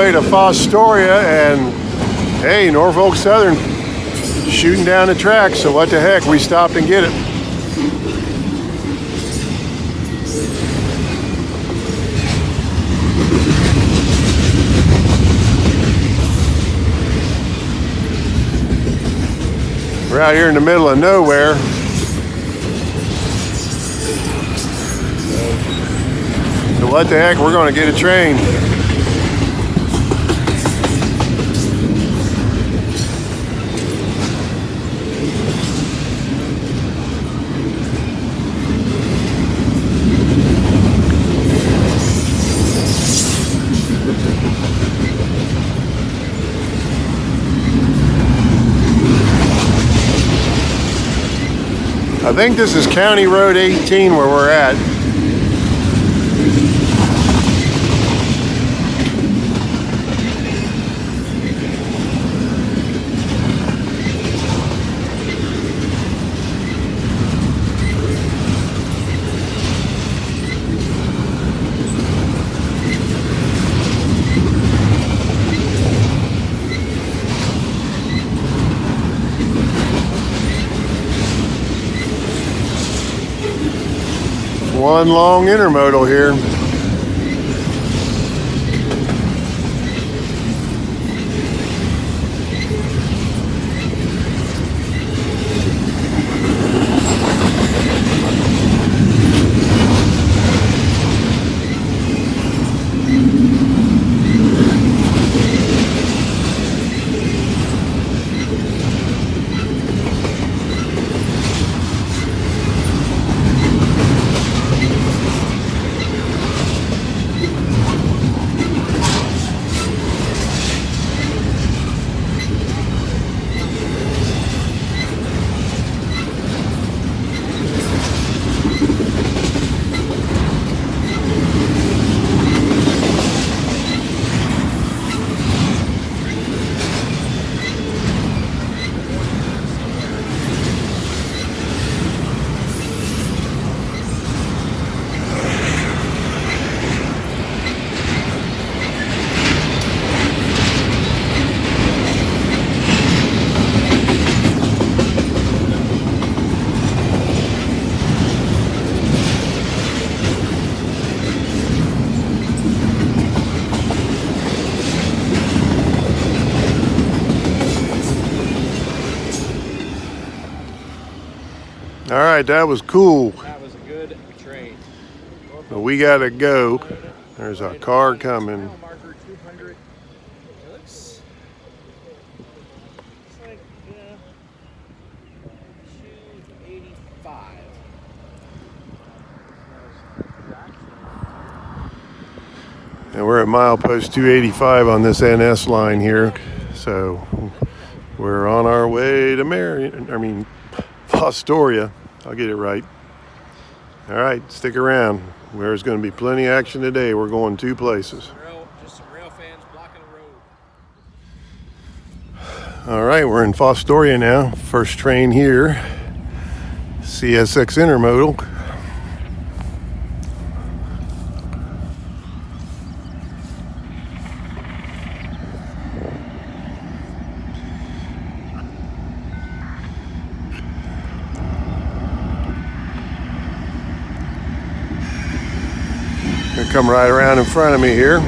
way to Fostoria, and hey, Norfolk Southern shooting down the track, so what the heck, we stopped and get it. We're out here in the middle of nowhere. So what the heck, we're going to get a train. I think this is County Road 18 where we're at. One long intermodal here. All right, that was cool. That was a good train. But we gotta go. There's a car coming. Marker 200. It looks like 285. And we're at milepost 285 on this NS line here. So we're on our way to Fostoria. I'll get it right. All right, stick around. There's going to be plenty of action today. We're going two places. Just some rail fans blocking the road. All right, we're in Fostoria now. First train here. CSX Intermodal. Gonna come right around in front of me here.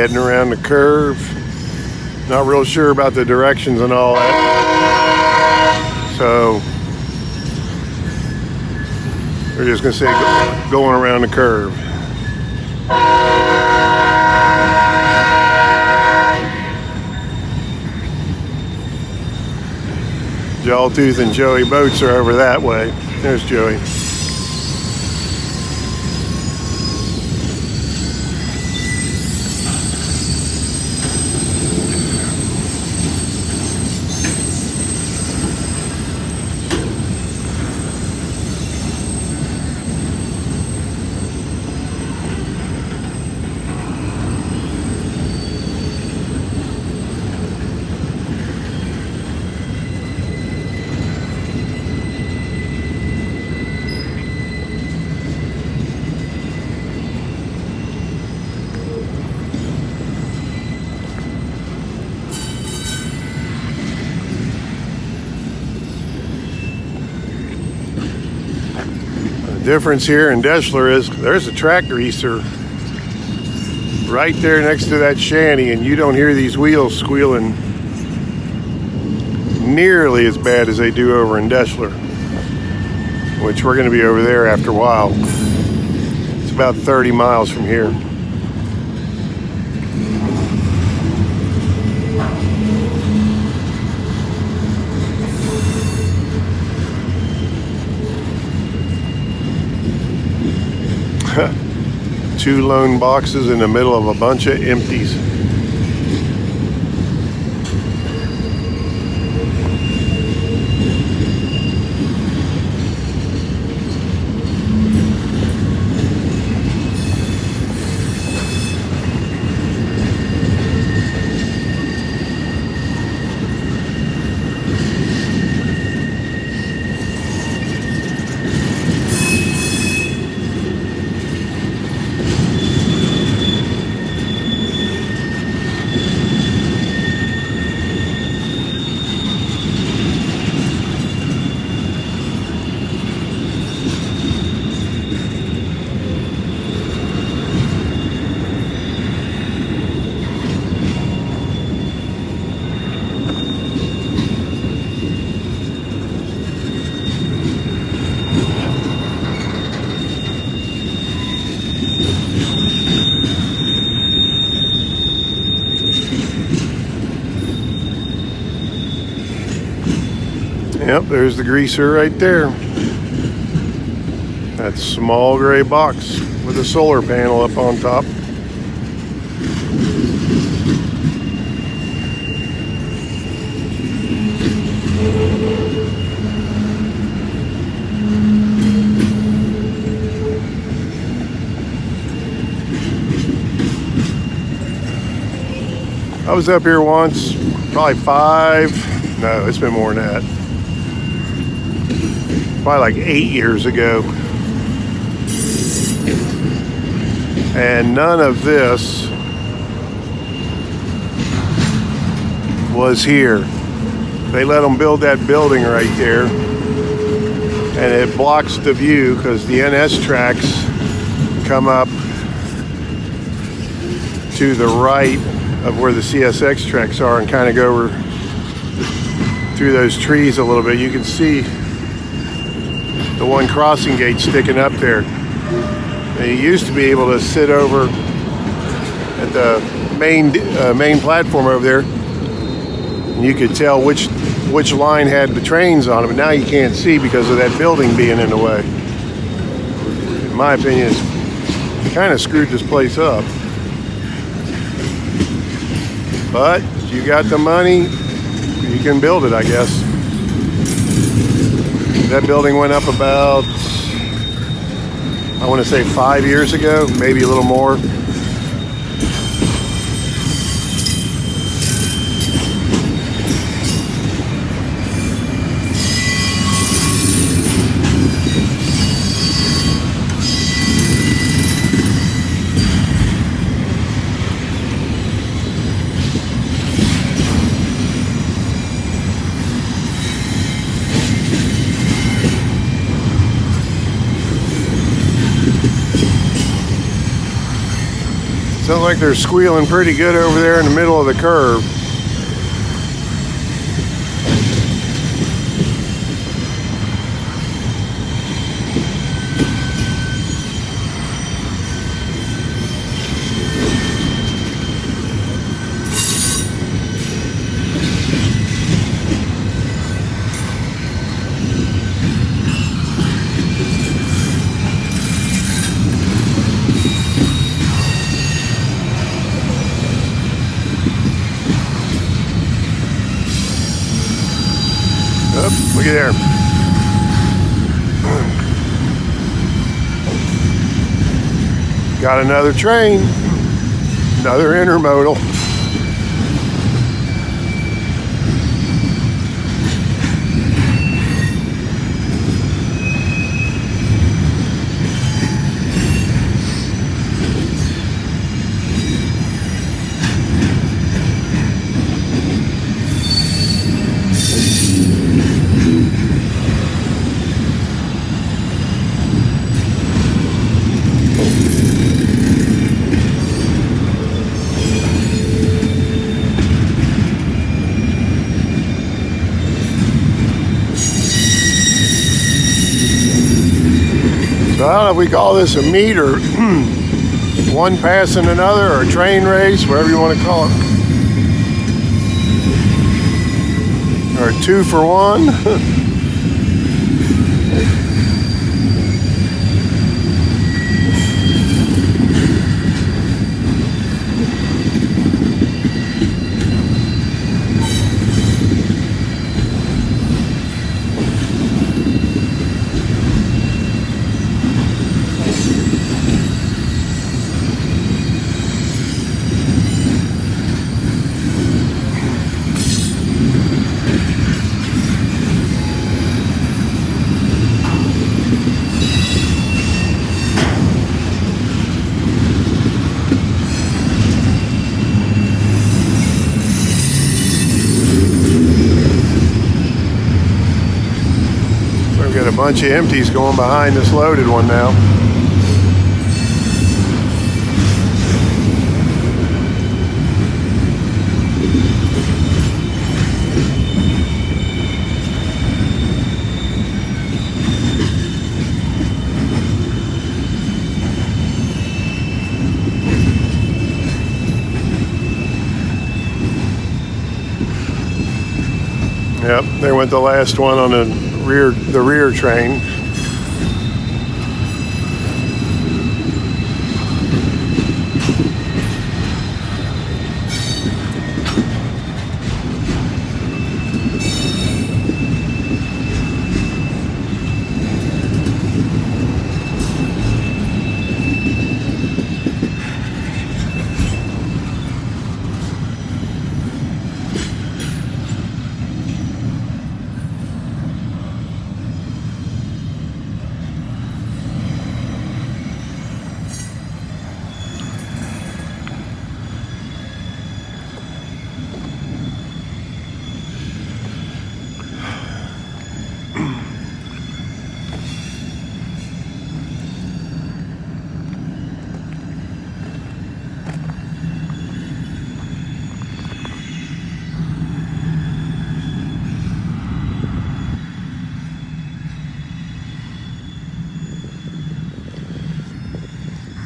Heading around the curve. Not real sure about the directions and all that. So we're just gonna say going around the curve. Jawtooth and Joey boats are over that way. There's Joey. Difference here in Deschler is there's a track greaser right there next to that shanty, and you don't hear these wheels squealing nearly as bad as they do over in Deschler, which we're going to be over there after a while. It's about 30 miles from here. Two lone boxes in the middle of a bunch of empties. Yep, there's the greaser right there. That small gray box with a solar panel up on top. I was up here once, probably no, it's been more than that. Probably like 8 years ago. And none of this was here. They let them build that building right there, and it blocks the view because the NS tracks come up to the right of where the CSX tracks are and kind of go over through those trees a little bit. You can see the one crossing gate sticking up there. And you used to be able to sit over at the main platform over there, and you could tell which line had the trains on it, but now you can't see because of that building being in the way. In my opinion, it's kind of screwed this place up. But if you got the money, you can build it, I guess. That building went up about, I want to say 5 years ago, maybe a little more. Sounds like they're squealing pretty good over there in the middle of the curve. Oh, looky there. Got another train, another intermodal. So I don't know if we call this a meet or one passing another, or a train race, whatever you want to call it. Or a 2 for 1. We've got a bunch of empties going behind this loaded one now. Yep, there went the last one on the rear train.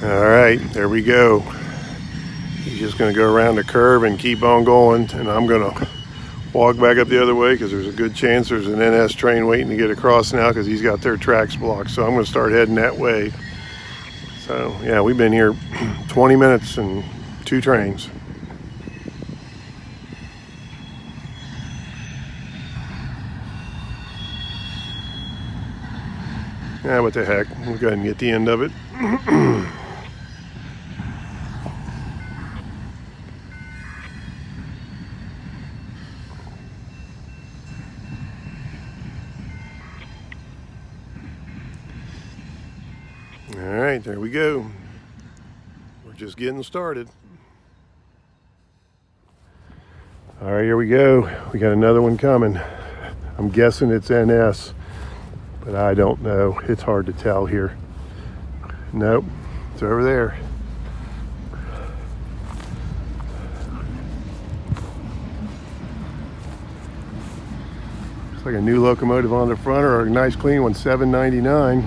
All right, there we go. He's just going to go around the curve and keep on going, and I'm going to walk back up the other way because there's a good chance there's an NS train waiting to get across now because he's got their tracks blocked. So I'm going to start heading that way. So yeah, we've been here 20 minutes and 2 trains. Yeah, what the heck. We'll go ahead and get the end of it. All right, there we go. We're just getting started. All right, here we go. We got another one coming. I'm guessing it's NS, but I don't know. It's hard to tell here. Nope, it's over there. Looks like a new locomotive on the front, or a nice clean one, $7.99.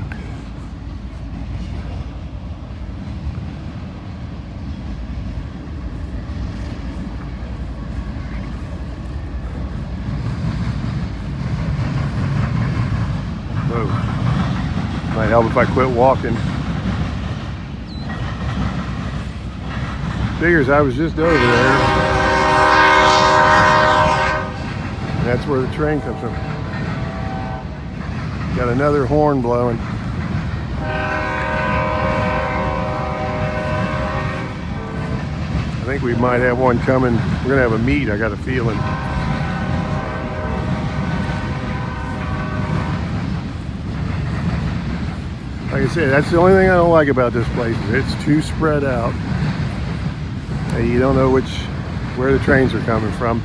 Whoa. Might help if I quit walking. Figures I was just over there. And that's where the train comes from. Got another horn blowing. I think we might have one coming. We're gonna have a meet, I got a feeling. Like I said, that's the only thing I don't like about this place. It's too spread out. You don't know where the trains are coming from.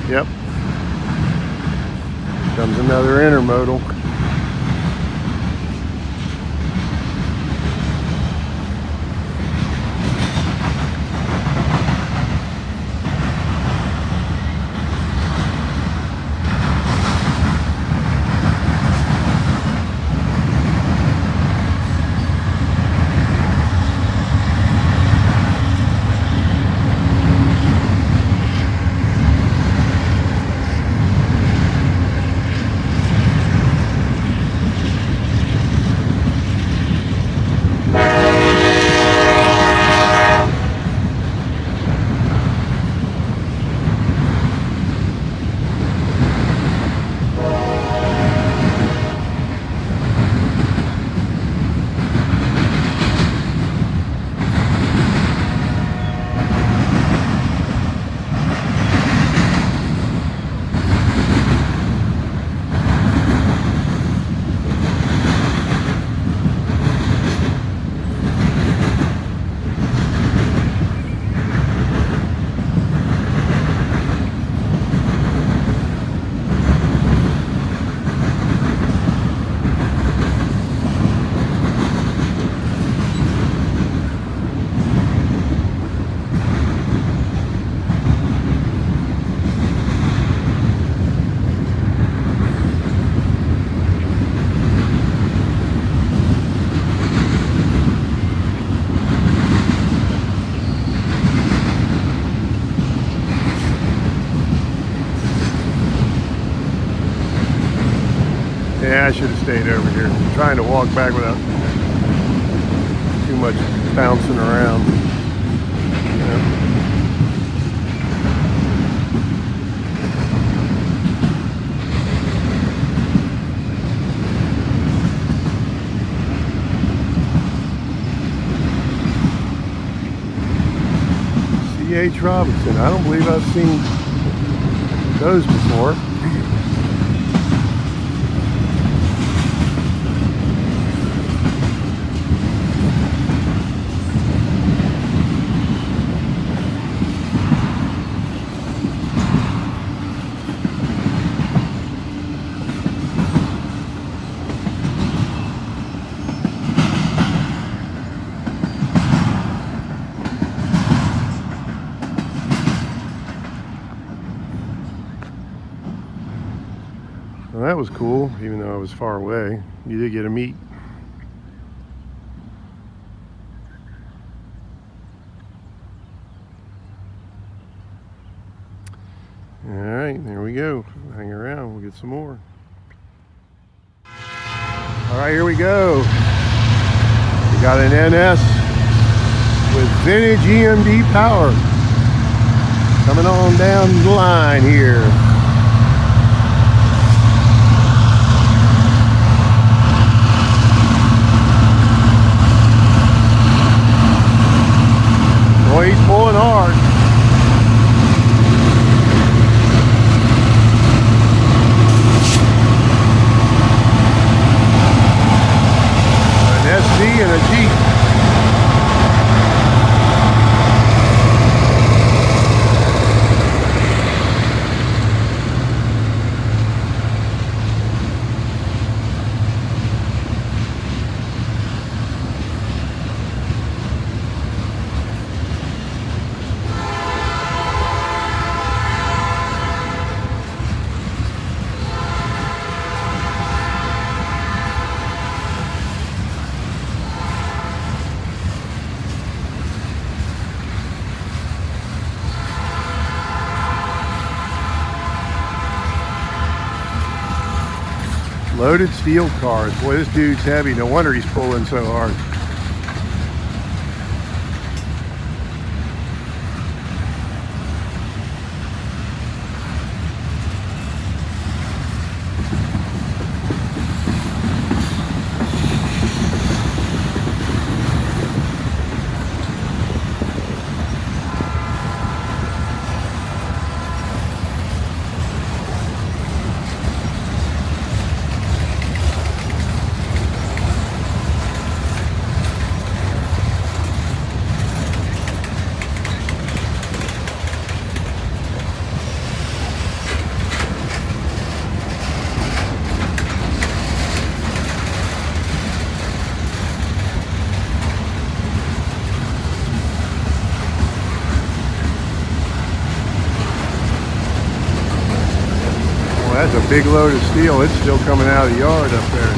Yep. Comes another intermodal. Yeah, I should have stayed over here. I'm trying to walk back without too much bouncing around. C.H. Robinson. I don't believe I've seen those before. Well, that was cool, even though I was far away. You did get a meet. All right, there we go. Hang around, we'll get some more. All right, here we go. We got an NS with vintage EMD power coming on down the line here. Boy, he's pulling hard. An SV and a Jeep. Loaded steel cars. Boy, this dude's heavy. No wonder he's pulling so hard. That's a big load of steel. It's still coming out of the yard up there.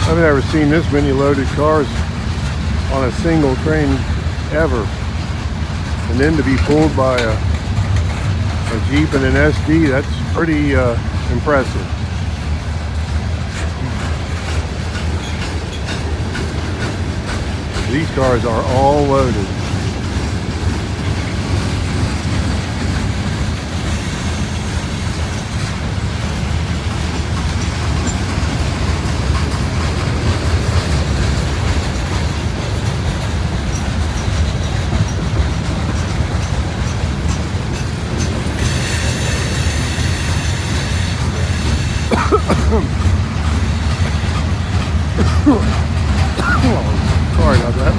I've never seen this many loaded cars on a single train ever. And then to be pulled by a Jeep and an SD, that's pretty impressive. These cars are all loaded. Sorry about that.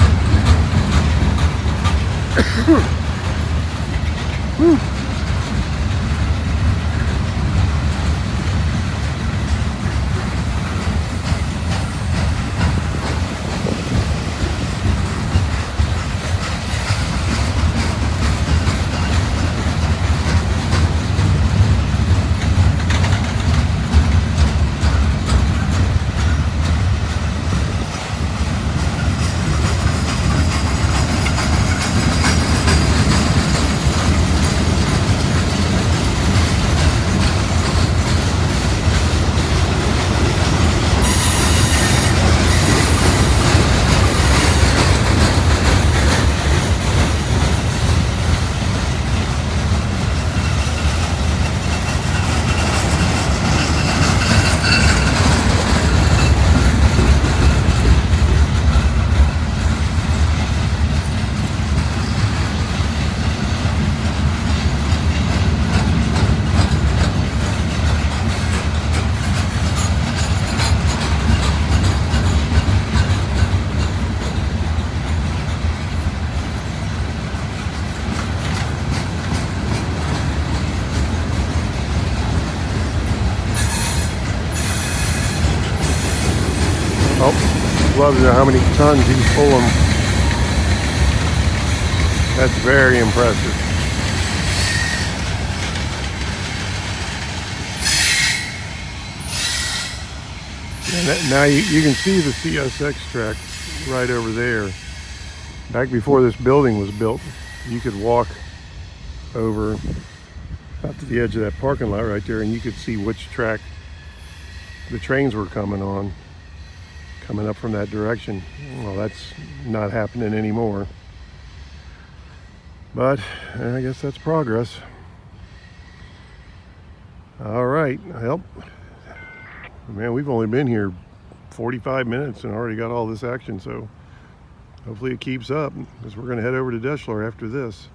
Oh, love to know how many tons he's pulling. That's very impressive. And now you can see the CSX track right over there. Back before this building was built, you could walk over out to the edge of that parking lot right there and you could see which track the trains were coming on. coming up from that direction. Well, that's not happening anymore. But I guess that's progress. All right, well, man, we've only been here 45 minutes and already got all this action, so hopefully it keeps up, because we're going to head over to Deschler after this.